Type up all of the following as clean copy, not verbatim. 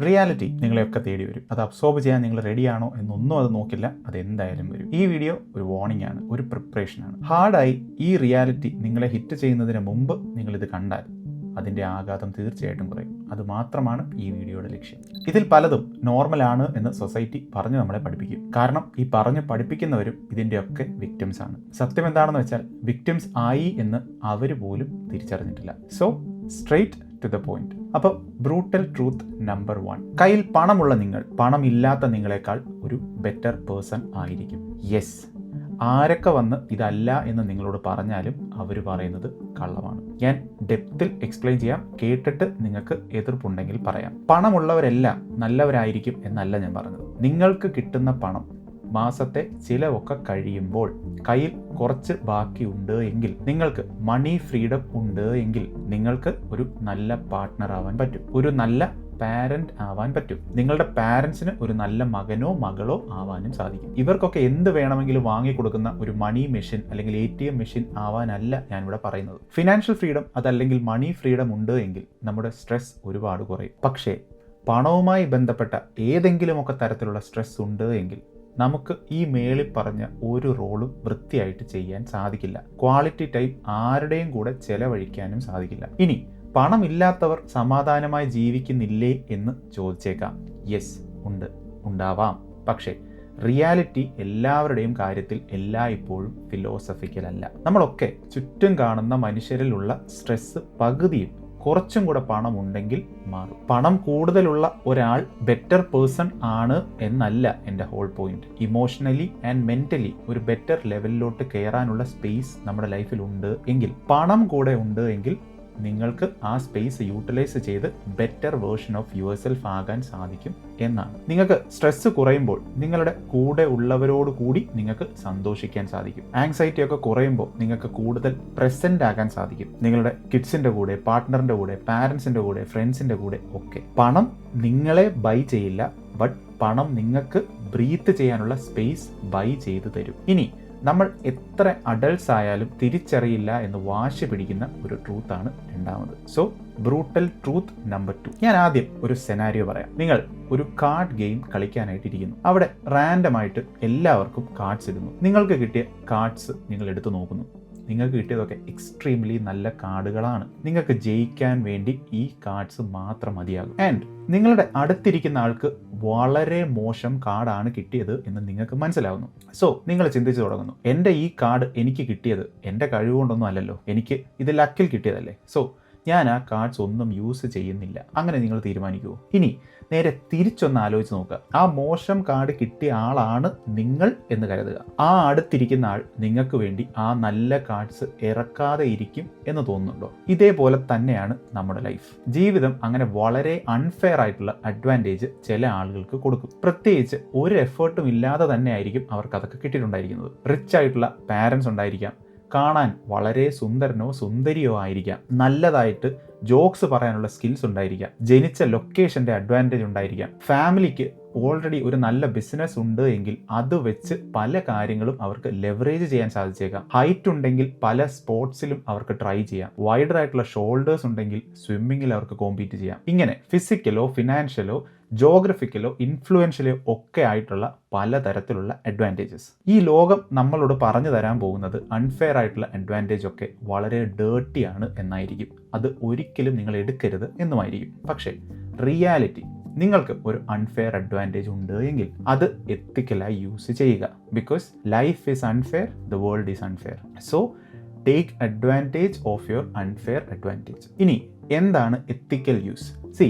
Reality നിങ്ങളെയൊക്കെ തേടി വരും. അത് അബ്സോർബ് ചെയ്യാൻ നിങ്ങൾ റെഡിയാണോ എന്നൊന്നും അത് നോക്കില്ല. അത് എന്തായാലും വരും. ഈ വീഡിയോ ഒരു വാർണിംഗ് ആണ്, ഒരു പ്രിപ്പറേഷനാണ്. ഹാർഡായി ഈ റിയാലിറ്റി നിങ്ങളെ ഹിറ്റ് ചെയ്യുന്നതിന് മുമ്പ് നിങ്ങളിത് കണ്ടാൽ അതിൻ്റെ ആഘാതം തീർച്ചയായിട്ടും കുറയും. അത് മാത്രമാണ് ഈ വീഡിയോയുടെ ലക്ഷ്യം. ഇതിൽ പലതും നോർമലാണ് എന്ന് സൊസൈറ്റി പറഞ്ഞ് നമ്മളെ പഠിപ്പിക്കും. കാരണം ഈ പറഞ്ഞ് പഠിപ്പിക്കുന്നവരും ഇതിൻ്റെയൊക്കെ വിക്ടിംസ് ആണ്. സത്യം എന്താണെന്ന് വെച്ചാൽ വിക്ടിംസ് ആയി എന്ന് അവർ പോലും തിരിച്ചറിഞ്ഞിട്ടില്ല. So straight to the point. അപ്പോൾ ബ്രൂട്ടൽ ട്രൂത്ത് നമ്പർ 1. കയ്യിൽ പണമുള്ള നിങ്ങൾ പണമില്ലാത്ത നിങ്ങളെക്കാൾ ഒരു ബെറ്റർ പേഴ്സൺ ആയിരിക്കും. യെസ്, ആരൊക്കെ വന്ന് ഇതല്ല എന്ന് നിങ്ങളോട് പറഞ്ഞാലും അവർ പറയുന്നത് കള്ളമാണ്. ഞാൻ ഡെപ്തിൽ എക്സ്പ്ലെയിൻ ചെയ്യാം. കേട്ടിട്ട് നിങ്ങൾക്ക് എതിർപ്പുണ്ടെങ്കിൽ പറയാം. പണമുള്ളവരെല്ലാം നല്ലവരായിരിക്കും എന്നല്ല ഞാൻ പറഞ്ഞത്. നിങ്ങൾക്ക് കിട്ടുന്ന പണം മാസത്തെ ചിലവൊക്കെ കഴിയുമ്പോൾ കയ്യിൽ കുറച്ച് ബാക്കിയുണ്ട് എങ്കിൽ, നിങ്ങൾക്ക് മണി ഫ്രീഡം ഉണ്ട് എങ്കിൽ നിങ്ങൾക്ക് ഒരു നല്ല പാർട്ട്ണർ ആവാൻ പറ്റും, ഒരു നല്ല പാരന്റ് ആവാൻ പറ്റും. നിങ്ങളുടെ പാരൻസിന് ഒരു നല്ല മകനോ മകളോ ആവാനും സാധിക്കും. ഇവർക്കൊക്കെ എന്ത് വേണമെങ്കിലും വാങ്ങിക്കൊടുക്കുന്ന ഒരു മണി മെഷീൻ അല്ലെങ്കിൽ ATM മെഷീൻ ആവാനല്ല ഞാനിവിടെ പറയുന്നത്. ഫിനാൻഷ്യൽ ഫ്രീഡം അതല്ലെങ്കിൽ മണി ഫ്രീഡം ഉണ്ട് എങ്കിൽ നമ്മുടെ സ്ട്രെസ് ഒരുപാട് കുറയും. പക്ഷേ പണവുമായി ബന്ധപ്പെട്ട ഏതെങ്കിലുമൊക്കെ തരത്തിലുള്ള സ്ട്രെസ് ഉണ്ട് എങ്കിൽ നമുക്ക് ഈ മേളിൽ പറഞ്ഞ ഒരു റോളും വൃത്തിയായിട്ട് ചെയ്യാൻ സാധിക്കില്ല. ക്വാളിറ്റി ടൈം ആരുടെയും കൂടെ ചെലവഴിക്കാനും സാധിക്കില്ല. ഇനി പണമില്ലാത്തവർ സമാധാനമായി ജീവിക്കുന്നില്ലേ എന്ന് ചോദിച്ചേക്കാം. യെസ്, ഉണ്ടാവാം. പക്ഷേ റിയാലിറ്റി എല്ലാവരുടെയും കാര്യത്തിൽ എല്ലായ്പ്പോഴും ഫിലോസഫിക്കൽ അല്ല. നമ്മളൊക്കെ ചുറ്റും കാണുന്ന മനുഷ്യരിലുള്ള സ്ട്രെസ് പകുതിയും കുറച്ചും കൂടെ പണം ഉണ്ടെങ്കിൽ മാറും. പണം കൂടുതലുള്ള ഒരാൾ ബെറ്റർ പേഴ്സൺ ആണ് എന്നല്ല എൻ്റെ whole point. Emotionally and mentally ഒരു ബെറ്റർ ലെവലിലോട്ട് കയറാനുള്ള സ്പേസ് നമ്മുടെ ലൈഫിൽ ഉണ്ട് എങ്കിൽ, പണം കൂടെ ഉണ്ട് എങ്കിൽ നിങ്ങൾക്ക് ആ സ്പേസ് യൂട്ടിലൈസ് ചെയ്ത് better version of your self ആകാൻ സാധിക്കും എന്നാണ്. നിങ്ങൾക്ക് സ്ട്രെസ് കുറയുമ്പോൾ നിങ്ങളുടെ കൂടെ ഉള്ളവരോട് കൂടി നിങ്ങൾക്ക് സന്തോഷിക്കാൻ സാധിക്കും. ആങ്സൈറ്റി ഒക്കെ കുറയുമ്പോൾ നിങ്ങൾക്ക് കൂടുതൽ പ്രസന്റ് ആകാൻ സാധിക്കും. നിങ്ങളുടെ കിഡ്സിന്റെ കൂടെ, പാർട്ട്ണറിന്റെ കൂടെ, പാരൻസിന്റെ കൂടെ, ഫ്രണ്ട്സിന്റെ കൂടെ ഒക്കെ. പണം നിങ്ങളെ ബൈ ചെയ്യില്ല, ബട്ട് പണം നിങ്ങൾക്ക് ബ്രീത്ത് ചെയ്യാനുള്ള സ്പേസ് ബൈ ചെയ്ത് തരും. ഇനി നമ്മൾ എത്ര അഡൾട്ട്സ് ആയാലും തിരിച്ചറിയില്ല എന്ന് വാശി പിടിക്കുന്ന ഒരു ട്രൂത്താണ് രണ്ടാമത്. So brutal truth number 2. ഞാൻ ആദ്യം ഒരു സെനാരിയോ പറയാം. നിങ്ങൾ ഒരു കാർഡ് ഗെയിം കളിക്കാനായിട്ട് ഇരിക്കുന്നു. അവിടെ റാൻഡമായിട്ട് എല്ലാവർക്കും കാർഡ്സ് ഇടുന്നു. നിങ്ങൾക്ക് കിട്ടിയ കാർഡ്സ് നിങ്ങൾ എടുത്തു നോക്കുന്നു. നിങ്ങൾക്ക് കിട്ടിയതൊക്കെ എക്സ്ട്രീംലി നല്ല കാർഡുകളാണ്. നിങ്ങൾക്ക് ജയിക്കാൻ വേണ്ടി ഈ കാർഡ്സ് മാത്രം മതിയാകും. ആൻഡ് നിങ്ങളുടെ അടുത്തിരിക്കുന്ന ആൾക്ക് വളരെ മോശം കാർഡാണ് കിട്ടിയത് എന്ന് നിങ്ങൾക്ക് മനസ്സിലാവുന്നു. സോ നിങ്ങൾ ചിന്തിച്ചു തുടങ്ങുന്നു, എൻ്റെ ഈ കാർഡ് എനിക്ക് കിട്ടിയത് എൻ്റെ കഴിവുകൊണ്ടൊന്നും അല്ലല്ലോ, എനിക്ക് ഇത് ലക്കിൽ കിട്ടിയതല്ലേ, സോ ഞാൻ ആ കാർഡ്സ് ഒന്നും യൂസ് ചെയ്യുന്നില്ല. അങ്ങനെ നിങ്ങൾ തീരുമാനിക്കുമോ? ഇനി നേരെ തിരിച്ചൊന്ന് ആലോചിച്ച് നോക്കുക. ആ മോശം കാർഡ് കിട്ടിയ ആളാണ് നിങ്ങൾ എന്ന് കരുതുക. ആ അടുത്തിരിക്കുന്ന ആൾ നിങ്ങൾക്ക് വേണ്ടി ആ നല്ല കാർഡ്സ് ഇറക്കാതെ ഇരിക്കും എന്ന് തോന്നുന്നുണ്ടോ? ഇതേപോലെ തന്നെയാണ് നമ്മുടെ ലൈഫ്. ജീവിതം അങ്ങനെ വളരെ അൺഫെയർ ആയിട്ടുള്ള അഡ്വാൻറ്റേജ് ചില ആളുകൾക്ക് കൊടുക്കും. പ്രത്യേകിച്ച് ഒരു എഫേർട്ടും ഇല്ലാതെ തന്നെ ആയിരിക്കും അവർക്ക് അതൊക്കെ കിട്ടിയിട്ടുണ്ടായിരിക്കുന്നത്. റിച്ച് ആയിട്ടുള്ള പാരൻസ് ഉണ്ടായിരിക്കാം, കാണാൻ വളരെ സുന്ദരനോ സുന്ദരിയോ ആയിരിക്കാം, നല്ലതായിട്ട് ജോക്സ് പറയാനുള്ള സ്കിൽസ് ഉണ്ടായിരിക്കാം, ജനിച്ച ലൊക്കേഷൻ്റെ അഡ്വാൻറ്റേജ് ഉണ്ടായിരിക്കാം, ഫാമിലിക്ക് ഓൾറെഡി ഒരു നല്ല ബിസിനസ് ഉണ്ട് എങ്കിൽ അത് വെച്ച് പല കാര്യങ്ങളും അവർക്ക് ലെവറേജ് ചെയ്യാൻ സാധിച്ചേക്കാം. ഹൈറ്റ് ഉണ്ടെങ്കിൽ പല സ്പോർട്സിലും അവർക്ക് ട്രൈ ചെയ്യാം. വൈഡർ ആയിട്ടുള്ള ഷോൾഡേഴ്സ് ഉണ്ടെങ്കിൽ സ്വിമ്മിങ്ങിൽ അവർക്ക് കോമ്പീറ്റ് ചെയ്യാം. ഇങ്ങനെ ഫിസിക്കലോ ഫിനാൻഷ്യലോ ജോഗ്രഫിക്കലോ ഇൻഫ്ലുവൻഷ്യലോ ഒക്കെ ആയിട്ടുള്ള പലതരത്തിലുള്ള അഡ്വാൻറ്റേജസ്. ഈ ലോകം നമ്മളോട് പറഞ്ഞു തരാൻ പോകുന്നത് അൺഫെയർ ആയിട്ടുള്ള അഡ്വാൻറ്റേജ് ഒക്കെ വളരെ ഡേർട്ടിയാണ് എന്നായിരിക്കും. അത് ഒരിക്കലും നിങ്ങൾ എടുക്കരുത് എന്നുമായിരിക്കും. പക്ഷേ റിയാലിറ്റി, നിങ്ങൾക്ക് ഒരു അൺഫെയർ അഡ്വാൻറ്റേജ് ഉണ്ട് എങ്കിൽ അത് എത്തിക്കലായി യൂസ് ചെയ്യുക. Because life is unfair, the world is unfair. So take advantage of your unfair advantage. ഇനി എന്താണ് എത്തിക്കൽ യൂസ്?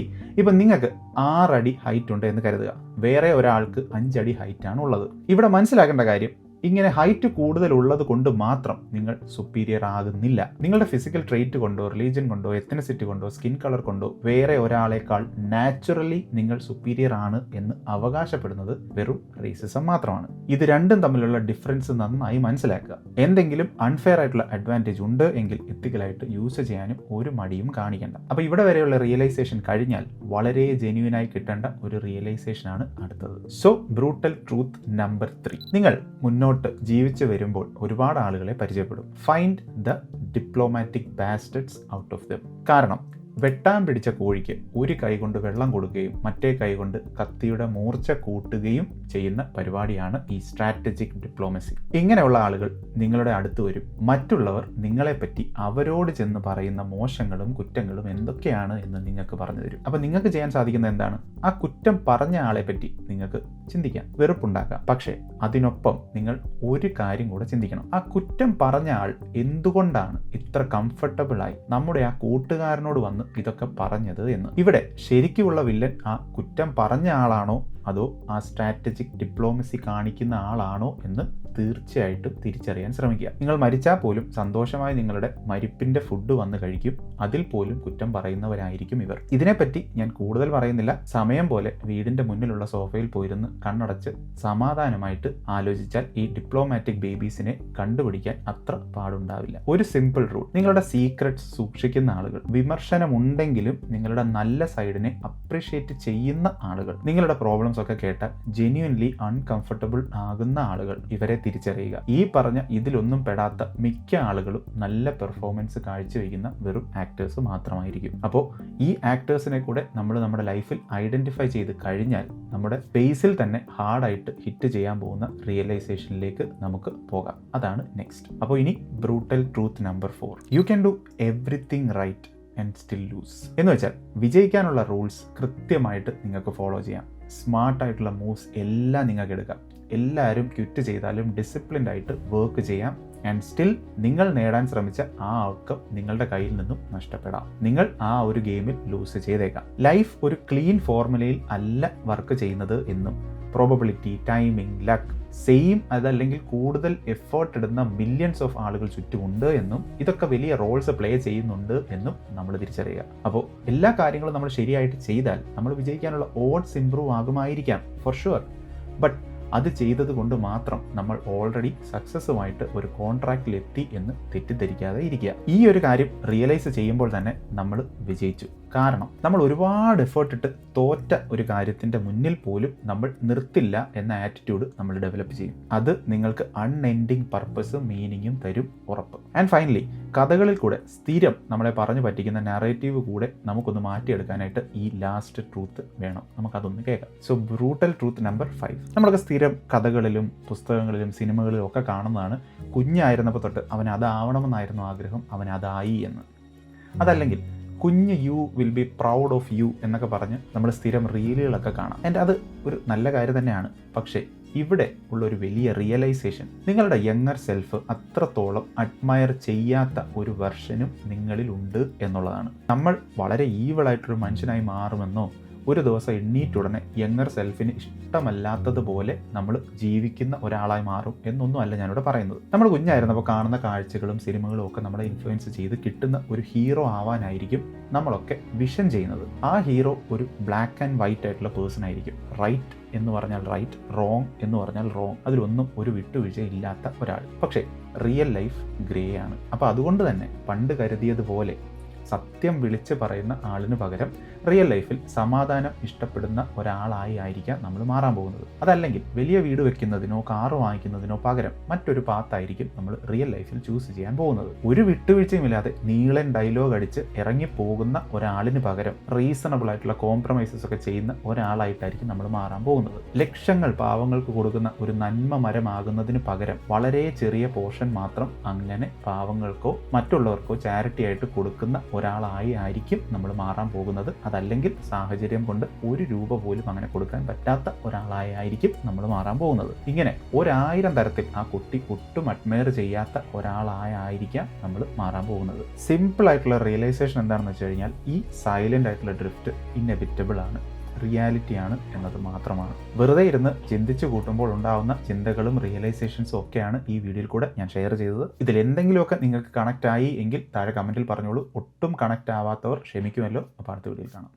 ഇപ്പം നിങ്ങൾക്ക് 6 അടി ഹൈറ്റ് ഉണ്ട് എന്ന് കരുതുക. വേറെ ഒരാൾക്ക് 5 അടി ഹൈറ്റാണ് ഉള്ളത്. ഇവിടെ മനസ്സിലാക്കേണ്ട കാര്യം, ഇങ്ങനെ ഹൈറ്റ് കൂടുതലുള്ളത് കൊണ്ട് മാത്രം നിങ്ങൾ സുപ്പീരിയർ ആകുന്നില്ല. നിങ്ങളുടെ ഫിസിക്കൽ ട്രെയ്റ്റ് കൊണ്ടോ, റിലീജിയൻ കൊണ്ടോ, എത്നിസിറ്റി കൊണ്ടോ, സ്കിൻ കളർ കൊണ്ടോ വേറെ ഒരാളെക്കാൾ നാച്ചുറലി നിങ്ങൾ സുപ്പീരിയർ ആണ് എന്ന് അവകാശപ്പെടുന്നത് വെറും റേസിസം മാത്രമാണ്. ഇത് രണ്ടും തമ്മിലുള്ള ഡിഫറൻസ് നന്നായി മനസ്സിലാക്കുക. എന്തെങ്കിലും അൺഫെയർ ആയിട്ടുള്ള അഡ്വാൻറ്റേജ് ഉണ്ട് എങ്കിൽ എത്തിക്കലായിട്ട് യൂസ് ചെയ്യാനും ഒരു മടിയും കാണിക്കേണ്ട. അപ്പോൾ ഇവിടെ വരെയുള്ള റിയലൈസേഷൻ കഴിഞ്ഞാൽ വളരെ ജെന്യൂനായി കിട്ടേണ്ട ഒരു റിയലൈസേഷനാണ് അടുത്തത്. So brutal truth number 3. നിങ്ങൾ മുന്നോട്ട് ജീവിച്ചു വരുമ്പോൾ ഒരുപാട് ആളുകളെ പരിചയപ്പെടും. Find the diplomatic bastards out of them. കാരണം വെട്ടാൻ പിടിച്ച കോഴിക്ക് ഒരു കൈ കൊണ്ട് വെള്ളം കൊടുക്കുകയും മറ്റേ കൈ കൊണ്ട് കത്തിയുടെ മൂർച്ച കൂട്ടുകയും ചെയ്യുന്ന പരിപാടിയാണ് ഈ സ്ട്രാറ്റജിക് ഡിപ്ലോമസി. ഇങ്ങനെയുള്ള ആളുകൾ നിങ്ങളുടെ അടുത്ത് വരും. മറ്റുള്ളവർ നിങ്ങളെപ്പറ്റി അവരോട് ചെന്ന് പറയുന്ന മോശങ്ങളും കുറ്റങ്ങളും എന്തൊക്കെയാണ് എന്ന് നിങ്ങൾക്ക് പറഞ്ഞു തരും. അപ്പോൾ നിങ്ങൾക്ക് ചെയ്യാൻ സാധിക്കുന്നത് എന്താണ്? ആ കുറ്റം പറഞ്ഞ ആളെ പറ്റി നിങ്ങൾക്ക് ചിന്തിക്കാം, വെറുപ്പുണ്ടാക്കാം. പക്ഷേ അതിനൊപ്പം നിങ്ങൾ ഒരു കാര്യം കൂടെ ചിന്തിക്കണം. ആ കുറ്റം പറഞ്ഞ ആൾ എന്തുകൊണ്ടാണ് ഇത്ര കംഫർട്ടബിളായി നമ്മുടെ ആ കൂട്ടുകാരനോട് വന്ന് ഇതൊക്കെ പറഞ്ഞത് എന്ന്. ഇവിടെ ശരിക്കുമുള്ള വില്ലൻ ആ കുറ്റം പറഞ്ഞ ആളാണോ അതോ ആ സ്ട്രാറ്റജിക് ഡിപ്ലോമസി കാണിക്കുന്ന ആളാണോ എന്ന് തീർച്ചയായിട്ടും തിരിച്ചറിയാൻ ശ്രമിക്കുക. നിങ്ങൾ മരിച്ചാൽ പോലും സന്തോഷമായി നിങ്ങളുടെ മരിപ്പിന്റെ ഫുഡ് വന്ന് കഴിക്കും. അതിൽ പോലും കുറ്റം പറയുന്നവരായിരിക്കും ഇവർ. ഇതിനെപ്പറ്റി ഞാൻ കൂടുതൽ പറയുന്നില്ല. സമയം പോലെ വീടിന്റെ മുന്നിലുള്ള സോഫയിൽ പോയിരുന്ന് കണ്ണടച്ച് സമാധാനമായിട്ട് ആലോചിച്ചാൽ ഈ ഡിപ്ലോമാറ്റിക് ബേബീസിനെ കണ്ടുപിടിക്കാൻ അത്ര പാടുണ്ടാവില്ല. ഒരു സിമ്പിൾ റൂൾ: നിങ്ങളുടെ സീക്രട്സ് സൂക്ഷിക്കുന്ന ആളുകൾ, വിമർശനമുണ്ടെങ്കിലും നിങ്ങളുടെ നല്ല സൈഡിനെ അപ്രീഷിയേറ്റ് ചെയ്യുന്ന ആളുകൾ, നിങ്ങളുടെ പ്രോബ്ലംസ് ഒക്കെ കേട്ടാൽ ജെന്യുവൻലി അൺകംഫർട്ടബിൾ ആകുന്ന ആളുകൾ, ഇവരെ തിരിച്ചറിയുക. ഈ പറഞ്ഞ ഇതിലൊന്നും പെടാത്ത മിക്ക ആളുകളും നല്ല പെർഫോമൻസ് കാഴ്ചവെക്കുന്ന വെറും ആക്ടേഴ്സ് മാത്രമായിരിക്കും. അപ്പോൾ ഈ ആക്ടേഴ്സിനെ കൂടെ നമ്മൾ നമ്മുടെ ലൈഫിൽ ഐഡന്റിഫൈ ചെയ്ത് കഴിഞ്ഞാൽ നമ്മുടെ ബേസിൽ തന്നെ ഹാർഡായിട്ട് ഹിറ്റ് ചെയ്യാൻ പോകുന്ന റിയലൈസേഷനിലേക്ക് നമുക്ക് പോകാം. അതാണ് നെക്സ്റ്റ്. അപ്പോൾ ഇനി brutal truth number 4: you can do everything right and still lose. എന്ന് വെച്ചാൽ വിജയിക്കാനുള്ള റൂൾസ് കൃത്യമായിട്ട് നിങ്ങൾക്ക് ഫോളോ ചെയ്യാം. സ്മാർട്ടായിട്ടുള്ള മൂവ്സ് എല്ലാം നിങ്ങൾക്ക് എടുക്കാം. എല്ലാവരും ക്വിറ്റ് ചെയ്താലും ഡിസിപ്ലിൻഡ് ആയിട്ട് വർക്ക് ചെയ്യാം. ആൻഡ് സ്റ്റിൽ നിങ്ങൾ നേടാൻ ശ്രമിച്ച ആ ഔട്ട്കം നിങ്ങളുടെ കയ്യിൽ നിന്നും നഷ്ടപ്പെടാം. നിങ്ങൾ ആ ഒരു ഗെയിമിൽ ലൂസ് ചെയ്തേക്കാം. ലൈഫ് ഒരു ക്ലീൻ ഫോർമുലയിൽ അല്ല വർക്ക് ചെയ്യുന്നത് എന്നും പ്രോബബിലിറ്റി, ടൈമിംഗ്, ലക്ക് സെയിം അതല്ലെങ്കിൽ കൂടുതൽ എഫേർട്ട് ഇടുന്ന മില്യൺസ് ഓഫ് ആളുകൾ ചുറ്റുമുണ്ട് എന്നും ഇതൊക്കെ വലിയ റോൾസ് പ്ലേ ചെയ്യുന്നുണ്ട് എന്നും നമ്മൾ തിരിച്ചറിയുക. അപ്പോൾ എല്ലാ കാര്യങ്ങളും നമ്മൾ ശരിയായിട്ട് ചെയ്താൽ നമ്മൾ വിജയിക്കാനുള്ള ഓഡ്സ് ഇംപ്രൂവ് ആകുമായിരിക്കാം, ഫോർ ഷുവർ. ബട്ട് അത് ചെയ്തത് കൊണ്ട് മാത്രം നമ്മൾ ഓൾറെഡി സക്സസ്സുമായിട്ട് ഒരു കോൺട്രാക്റ്റിൽ എത്തി എന്ന് തെറ്റിദ്ധരിക്കാതെ ഇരിക്കുക. ഈ ഒരു കാര്യം റിയലൈസ് ചെയ്യുമ്പോൾ തന്നെ നമ്മൾ വിജയിച്ചു. കാരണം നമ്മൾ ഒരുപാട് എഫേർട്ട് ഇട്ട് തോറ്റ ഒരു കാര്യത്തിൻ്റെ മുന്നിൽ പോലും നമ്മൾ നിർത്തില്ല എന്ന ആറ്റിറ്റ്യൂഡ് നമ്മൾ ഡെവലപ്പ് ചെയ്യും. അത് നിങ്ങൾക്ക് അൺഎൻഡിങ് പർപ്പസും മീനിങ്ങും തരും, ഉറപ്പ്. ആൻഡ് ഫൈനലി, കഥകളിൽ കൂടെ സ്ഥിരം നമ്മളെ പറഞ്ഞു പറ്റിക്കുന്ന നാരേറ്റീവ് കൂടെ നമുക്കൊന്ന് മാറ്റിയെടുക്കാനായിട്ട് ഈ ലാസ്റ്റ് ട്രൂത്ത് വേണം. നമുക്കതൊന്ന് കേൾക്കാം. So brutal truth number 5. നമ്മളൊക്കെ സ്ഥിരം കഥകളിലും പുസ്തകങ്ങളിലും സിനിമകളിലും ഒക്കെ കാണുന്നതാണ്, കുഞ്ഞായിരുന്നപ്പോൾ തൊട്ട് അവൻ അതാവണമെന്നായിരുന്നു ആഗ്രഹം, അവൻ അതായി എന്ന്. അതല്ലെങ്കിൽ കുഞ്ഞ് you will be proud of you എന്നൊക്കെ പറഞ്ഞ് നമ്മൾ സ്ഥിരം റീലുകളൊക്കെ കാണാം. ആൻഡ് അത് ഒരു നല്ല കാര്യം തന്നെയാണ്. പക്ഷേ ഇവിടെ ഉള്ളൊരു വലിയ റിയലൈസേഷൻ, നിങ്ങളുടെ യങ്ങർ സെൽഫ് അത്രത്തോളം അഡ്മയർ ചെയ്യാത്ത ഒരു വെർഷനും നിങ്ങളിലുണ്ട് എന്നുള്ളതാണ്. നമ്മൾ വളരെ ഈവിളായിട്ടൊരു മനുഷ്യനായി മാറുമെന്നോ ഒരു ദിവസം എണ്ണീറ്റുടനെ യങ്ങർ സെൽഫിന് ഇഷ്ടമല്ലാത്തതുപോലെ നമ്മൾ ജീവിക്കുന്ന ഒരാളായി മാറും എന്നൊന്നും അല്ല ഞാനിവിടെ പറയുന്നത്. നമ്മൾ കുഞ്ഞായിരുന്നപ്പോൾ കാണുന്ന കാഴ്ചകളും സിനിമകളും ഒക്കെ നമ്മളെ ഇൻഫ്ലുവൻസ് ചെയ്ത് കിട്ടുന്ന ഒരു ഹീറോ ആവാനായിരിക്കും നമ്മളൊക്കെ വിഷൻ ചെയ്യുന്നത്. ആ ഹീറോ ഒരു ബ്ലാക്ക് ആൻഡ് വൈറ്റ് ആയിട്ടുള്ള പേഴ്സൺ ആയിരിക്കും. റൈറ്റ് എന്ന് പറഞ്ഞാൽ റൈറ്റ്, റോങ് എന്ന് പറഞ്ഞാൽ റോങ്, അതിലൊന്നും ഒരു വിട്ടുവീഴ്ച ഇല്ലാത്ത ഒരാൾ. പക്ഷേ റിയൽ ലൈഫ് ഗ്രേ ആണ്. അപ്പോൾ അതുകൊണ്ട് തന്നെ പണ്ട് കരുതിയതുപോലെ സത്യം വിളിച്ച് പറയുന്ന ആളിന് പകരം റിയൽ ലൈഫിൽ സമാധാനം ഇഷ്ടപ്പെടുന്ന ഒരാളായി ആയിരിക്കാം നമ്മൾ മാറാൻ പോകുന്നത്. അതല്ലെങ്കിൽ വലിയ വീട് വെക്കുന്നതിനോ കാറ് വാങ്ങിക്കുന്നതിനോ പകരം മറ്റൊരു പാത്തായിരിക്കും നമ്മൾ റിയൽ ലൈഫിൽ ചൂസ് ചെയ്യാൻ പോകുന്നത്. ഒരു വിട്ടുവീഴ്ചയുമില്ലാതെ നീളൻ ഡയലോഗ് അടിച്ച് ഇറങ്ങിപ്പോകുന്ന ഒരാളിന് പകരം റീസണബിൾ ആയിട്ടുള്ള കോംപ്രമൈസസ് ഒക്കെ ചെയ്യുന്ന ഒരാളായിട്ടായിരിക്കും നമ്മൾ മാറാൻ പോകുന്നത്. ലക്ഷങ്ങൾ പാവങ്ങൾക്ക് കൊടുക്കുന്ന ഒരു നന്മ മരമാകുന്നതിന് പകരം വളരെ ചെറിയ പോർഷൻ മാത്രം അങ്ങനെ പാവങ്ങൾക്കോ മറ്റുള്ളവർക്കോ ചാരിറ്റി ആയിട്ട് കൊടുക്കുന്ന ഒരാളായി ആയിരിക്കും നമ്മൾ മാറാൻ പോകുന്നത്. അതല്ലെങ്കിൽ സാഹചര്യം കൊണ്ട് ഒരു രൂപ പോലും അങ്ങനെ കൊടുക്കാൻ പറ്റാത്ത ഒരാളായിരിക്കും നമ്മൾ മാറാൻ പോകുന്നത്. ഇങ്ങനെ 1000 തരത്തിൽ ആ കുട്ടി ഒട്ടും അഡ്മയർ ചെയ്യാത്ത ഒരാളായിരിക്കാം നമ്മൾ മാറാൻ പോകുന്നത്. സിമ്പിൾ ആയിട്ടുള്ള റിയലൈസേഷൻ എന്താണെന്ന് വെച്ച് കഴിഞ്ഞാൽ ഈ സൈലന്റ് ആയിട്ടുള്ള ഡ്രിഫ്റ്റ് ഇന്നെവിറ്റബിൾ ആണ്, റിയാലിറ്റിയാണ് എന്നത് മാത്രമാണ്. വെറുതെ ഇരുന്ന് ചിന്തിച്ചു കൂട്ടുമ്പോൾ ഉണ്ടാവുന്ന ചിന്തകളും റിയലൈസേഷൻസും ഒക്കെയാണ് ഈ വീഡിയോയിൽ കൂടെ ഞാൻ ഷെയർ ചെയ്തത്. ഇതിൽ എന്തെങ്കിലുമൊക്കെ നിങ്ങൾക്ക് കണക്റ്റ് ആയി എങ്കിൽ താഴെ കമൻറ്റിൽ പറഞ്ഞോളൂ. ഒട്ടും കണക്റ്റ് ആവാത്തവർ ക്ഷമിക്കുമല്ലോ. അപ്പോൾ അടുത്ത വീഡിയോയിൽ കാണാം.